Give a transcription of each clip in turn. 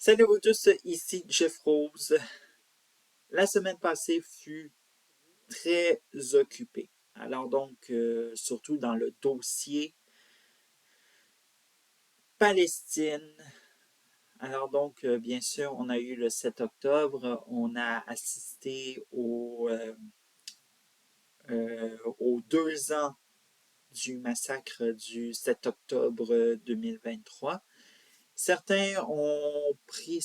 Salut à vous tous, ici Jeff Rose. La semaine passée fut très occupée. Alors donc, surtout dans le dossier Palestine. Alors donc, bien sûr, on a eu le 7 octobre, on a assisté aux 2 ans du massacre du 7 octobre 2023. Certains ont pris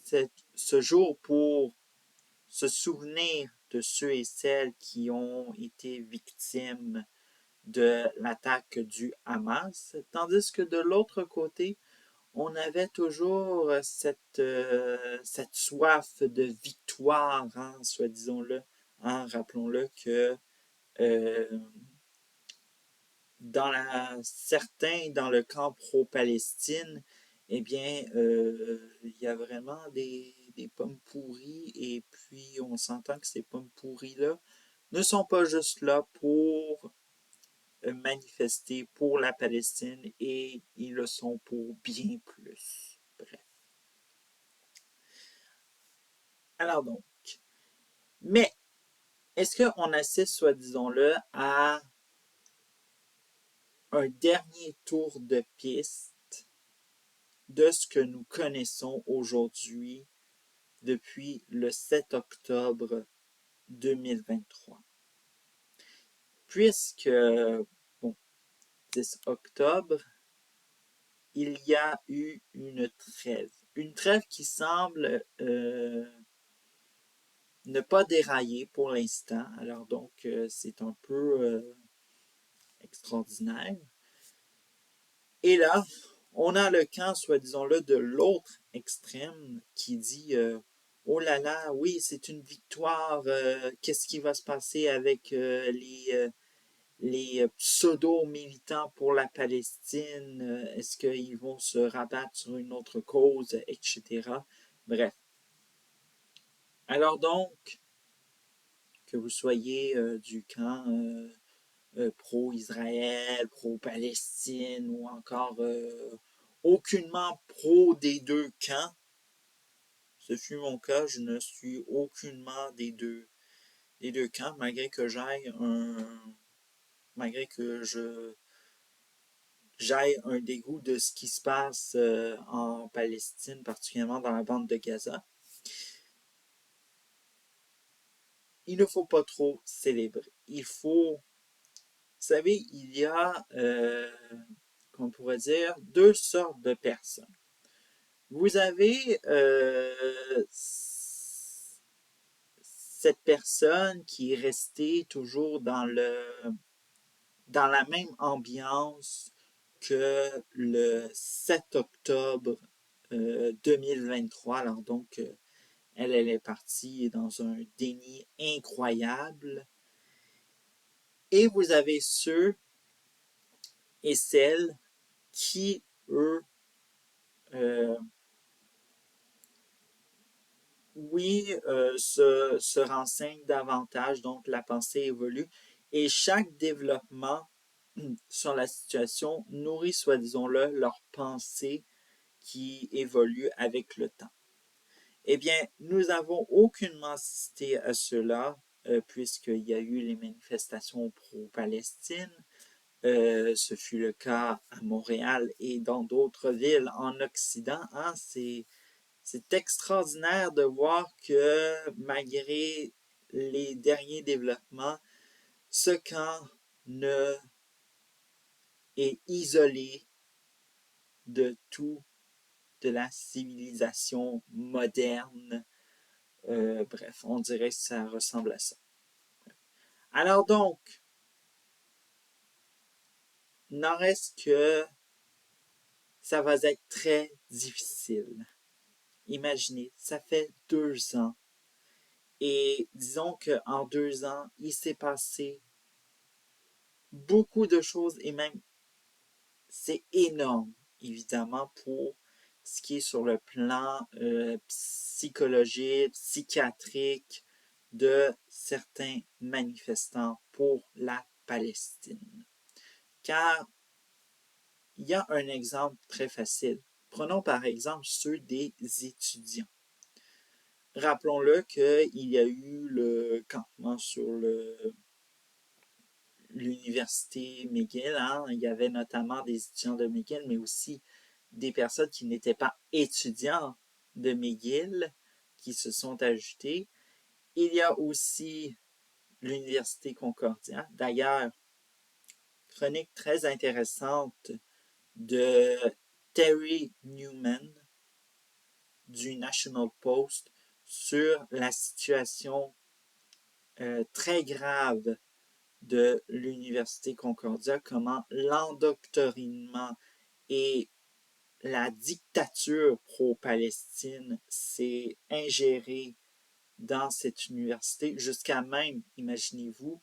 ce jour pour se souvenir de ceux et celles qui ont été victimes de l'attaque du Hamas, tandis que de l'autre côté, on avait toujours cette soif de victoire, hein, soi-disant-le, hein, rappelons-le que euh, certains dans le camp pro-Palestine, eh bien, il y a vraiment des pommes pourries et puis on s'entend que ces pommes pourries-là ne sont pas juste là pour manifester pour la Palestine et ils le sont pour bien plus. Bref. Alors donc, mais est-ce qu'on assiste, soi-disant-le, à un dernier tour de piste de ce que nous connaissons aujourd'hui depuis le 7 octobre 2023? Puisque, bon, 10 octobre, il y a eu une trêve. Une trêve qui semble ne pas dérailler pour l'instant. Alors donc, c'est un peu extraordinaire. Et là, on a le camp, soi-disant-le, de l'autre extrême qui dit oh là là, oui, c'est une victoire. Qu'est-ce qui va se passer avec les pseudo-militants pour la Palestine? Est-ce qu'ils vont se rabattre sur une autre cause, etc. Bref. Alors donc, que vous soyez du camp pro-Israël, pro-Palestine ou encore aucunement pro des deux camps. Ce fut mon cas, je ne suis aucunement des deux camps, malgré que j'aille un dégoût de ce qui se passe en Palestine, particulièrement dans la bande de Gaza. Il ne faut pas trop célébrer. Il faut, vous savez, il y a, qu'on pourrait dire, deux sortes de personnes. Vous avez cette personne qui est restée toujours dans la même ambiance que le 7 octobre 2023. Alors donc, elle est partie dans un déni incroyable. Et vous avez ceux et celles qui, eux, euh, oui, se renseignent davantage, donc la pensée évolue. Et chaque développement sur la situation nourrit, soi-disant-le, leur pensée qui évolue avec le temps. Eh bien, nous n'avons aucunement assisté à cela, puisqu'il y a eu les manifestations pro-Palestine. Ce fut le cas à Montréal et dans d'autres villes en Occident. Hein, c'est extraordinaire de voir que malgré les derniers développements, ce camp ne est isolé de tout de la civilisation moderne. Bref, on dirait que ça ressemble à ça. Alors donc, n'en reste que ça va être très difficile. Imaginez, ça fait 2 ans. Et disons qu'en 2 ans, il s'est passé beaucoup de choses et même c'est énorme, évidemment, pour ce qui est sur le plan psychologique, psychiatrique de certains manifestants pour la Palestine. Car il y a un exemple très facile. Prenons par exemple ceux des étudiants. Rappelons-le qu'il y a eu le campement sur l'université McGill. Hein? Il y avait notamment des étudiants de McGill, mais aussi des personnes qui n'étaient pas étudiants de McGill qui se sont ajoutées. Il y a aussi l'université Concordia. D'ailleurs, chronique très intéressante de Terry Newman du National Post sur la situation très grave de l'université Concordia, comment l'endoctrinement et la dictature pro-Palestine s'est ingérée dans cette université, jusqu'à même, imaginez-vous,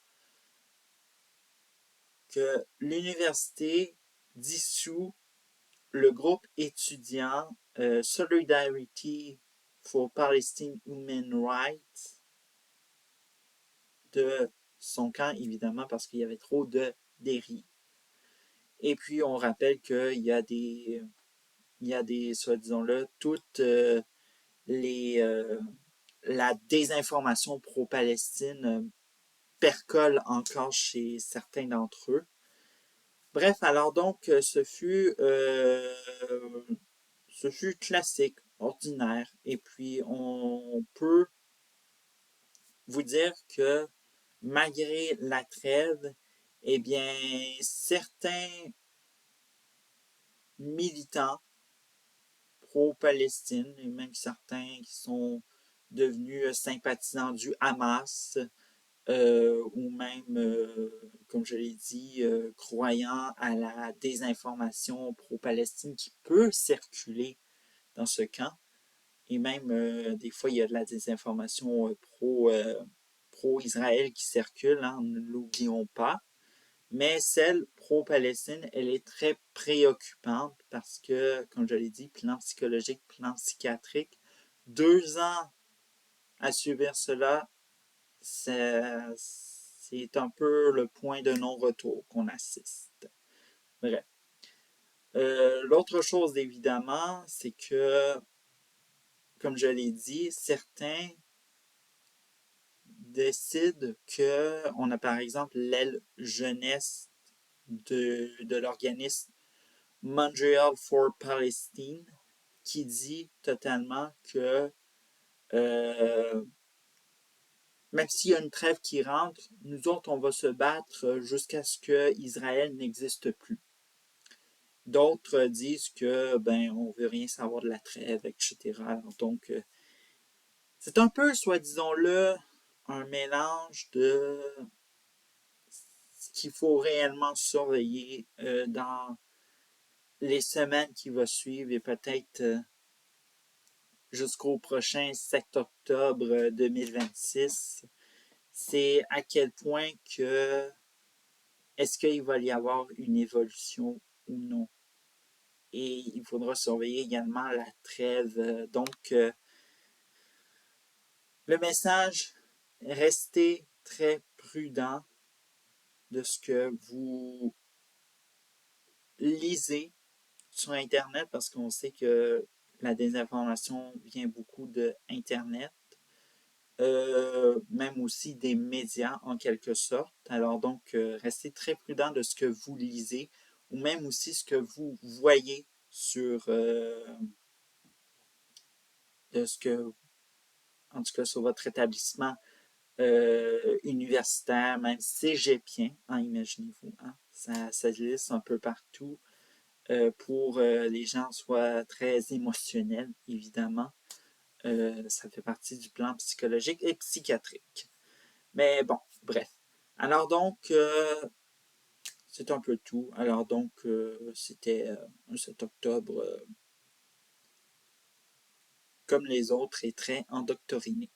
que l'université dissout le groupe étudiant Solidarity for Palestine Human Rights de son camp, évidemment, parce qu'il y avait trop de dérives. Et puis, on rappelle qu'il y a des, soit disons-le, toutes la désinformation pro-Palestine percole encore chez certains d'entre eux. Bref, alors donc, ce fut classique, ordinaire, et puis on peut vous dire que malgré la trêve, eh bien, certains militants pro-Palestine, et même certains qui sont devenus sympathisants du Hamas, ou même, comme je l'ai dit, croyant à la désinformation pro-Palestine qui peut circuler dans ce camp. Et même, des fois, il y a de la désinformation pro-Israël qui circule, hein, ne l'oublions pas. Mais celle pro-Palestine, elle est très préoccupante parce que, comme je l'ai dit, plan psychologique, plan psychiatrique, 2 ans à subir cela, c'est un peu le point de non-retour qu'on assiste. Bref. L'autre chose, évidemment, c'est que, comme je l'ai dit, certains décident qu'on a par exemple l'aile jeunesse de l'organisme Montreal for Palestine qui dit totalement que même s'il y a une trêve qui rentre, nous autres, on va se battre jusqu'à ce qu'Israël n'existe plus. D'autres disent que on veut rien savoir de la trêve, etc. Donc, c'est un peu, soit disons-le, un mélange de ce qu'il faut réellement surveiller dans les semaines qui vont suivre et peut-être jusqu'au prochain 7 octobre 2026. C'est à quel point que est-ce qu'il va y avoir une évolution ou non. Et il faudra surveiller également la trêve. Donc, le message, restez très prudent de ce que vous lisez sur Internet parce qu'on sait que la désinformation vient beaucoup de Internet. Même aussi des médias en quelque sorte. Alors donc, restez très prudent de ce que vous lisez ou même aussi ce que vous voyez sur de ce que, en tout cas sur votre établissement universitaire, même cégepien, hein, imaginez-vous, hein, ça glisse un peu partout pour les gens soit très émotionnels, évidemment. Ça fait partie du plan psychologique et psychiatrique. Mais bon, bref. Alors donc, c'est un peu tout. Alors donc, c'était un 7 octobre comme les autres et très endoctriné.